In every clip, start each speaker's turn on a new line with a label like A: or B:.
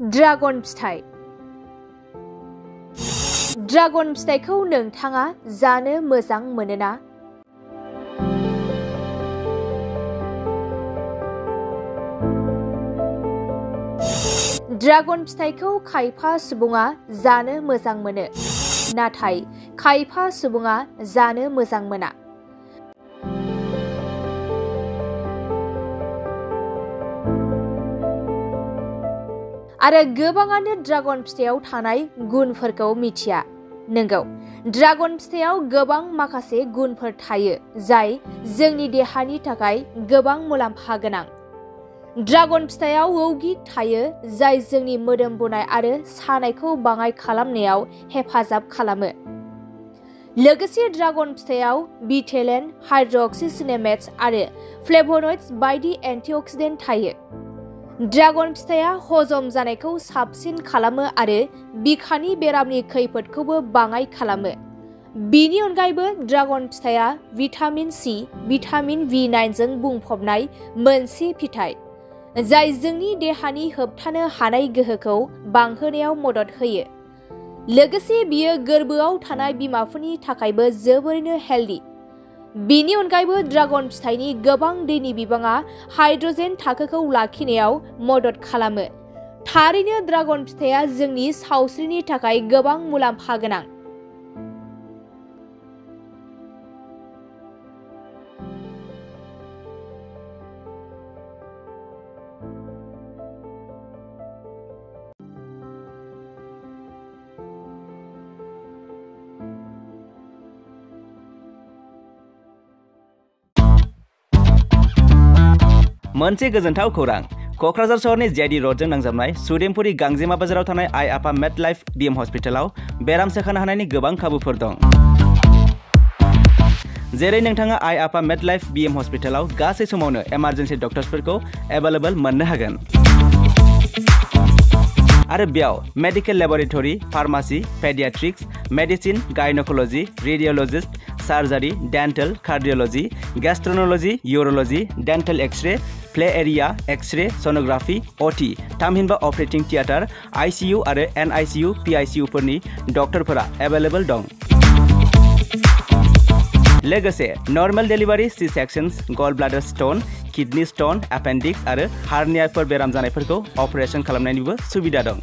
A: Dragon फिथाइ। Dragon फिथाइखौ नोंथाङा जानो मोजां मोनोना? ड्रागन फिथाइखौ खायफा सुबुङा जानो मोजां मोनो, नाथाय खायफा सुबुङा जानो मोजां मोना। आरो गोबाङानो ड्रागन फिथाइयाव थानाय गुनफोरखौ मिथिया। नंगौ, ड्रागन फिथाइयाव गोबां माखासे गुनफोर थायो जाय जोंनि देहानि थाखाय गोबां मुलाम्फा गोनां। ड्रागन फिथाइयाव यौगिक थायो जाय जोंनि मोदोम बुनाय आरो सानायखौ बाङाइ खालामनायाव हेफाजाब खालामो। लोगोसे ड्रागन फिथाइयाव बिटेलेन, हाइड्रक्सिसिनेमेट्स आरो फ्लेभोनइड्स बायदि एन्टिअक्सिडेन्ट थायो। ड्रागन फिथाइया हजम जानायखौ साबसिन खालामो आरो बिखानि बेरामनि खैफोदखौबो बाङाइ खालामो। बेनि अनगायैबो ड्रागन फिथाइया भिटामिन सि, भिटामिन B9 जों बुंफबनाय मोनसे फिथाइ, जाय जोंनि देहानि होबथानो हानाय गोहोखौ बांहोनायाव मदद होयो। लोगोसे बियो गोरबोआव थानाय बिमाफोरनि थाखायबो जोबोरैनो हेल्दी। बेनि अनगायैबो ड्रागन फिथाइनि गोबां दैनि बिबाङा हाइड्रजेन थाखोखौ लाखिनायाव मदद खालामो। थारैनो ड्रागन फिथाइया जोंनि सावस्रिनि थाखाय गोबां मुलाम्फा गोनां।
B: मोनसे गोजोनथाव खौरां, क'क्राझार सहरनि जेडी र'डजों नांजाबनाय सुदेमपुरी गांजेमा बाजाराव थानाय आइ आफा मेडलाइफ BM हस्पिटालाव बेराम सोखानो हानायनि गोबां खाबुफोर दं। जेरै नोंथाङा आइ आफा मेडलाइफ BM हस्पिटालाव गासै समावनो इमारजेन्सि डक्टर्सफोरखौ एभेलेबल मोननो हागोन। आरो बेयाव medical laboratory, pharmacy, paediatrics, medicine, gynaecology, radiologist, surgery, dental, cardiology, gastroenterology, urology, dental x-ray, play area, x-ray, sonography, OT, थामहिनबा ऑपरेटिंग थिएटर, ICU आरो NICU, PICU फोरनि डक्टरफोरा एभेलेबल दं। लोगोसे नर्मेल डेलिभारी, C सेक्शंस, गल bladder stone, kidney stone, appendix आरो हार्नियाफोर बेराम जानायफोरखौ अपारेशन खालामनायनिबो सुबिदा दं।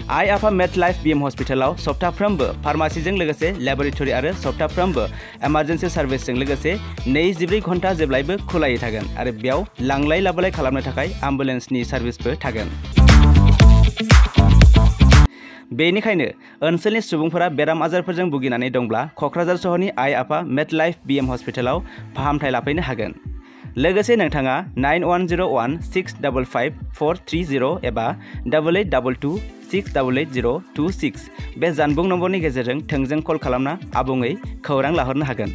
B: आइ आफा मेडलाइफ BM हस्पिटालाव सप्ताफ्रोमबो फार्मासीजों लोगोसे लेबरेटरी आरो सप्ताफ्रोमबो इमारजेन्सि सार्भिसजों लोगोसे 24 घन्टा जेब्लायबो खुलायै थागोन आरो बेयाव लांलाय लाबोलाय खालामनो थाखाय एम्बुलेन्सनि सार्भिसबो थागोन। बेनिखायनो ओनसोलनि सुबुंफोरा बेराम आजारफोरजों भुगिनानै दंब्ला क'क्राझार सहरनि आइ आफा मेडलाइफ BM हस्पिटालाव फाहामथाय लाफैनो हागोन। लोगोसे नोंथाङा 9101 655 430 एबा 8822 688 026 बे जानबुं नम्बरनि गेजेरजों थोंजों कल खालामना आबुङै खौरां लाहरनो हागोन।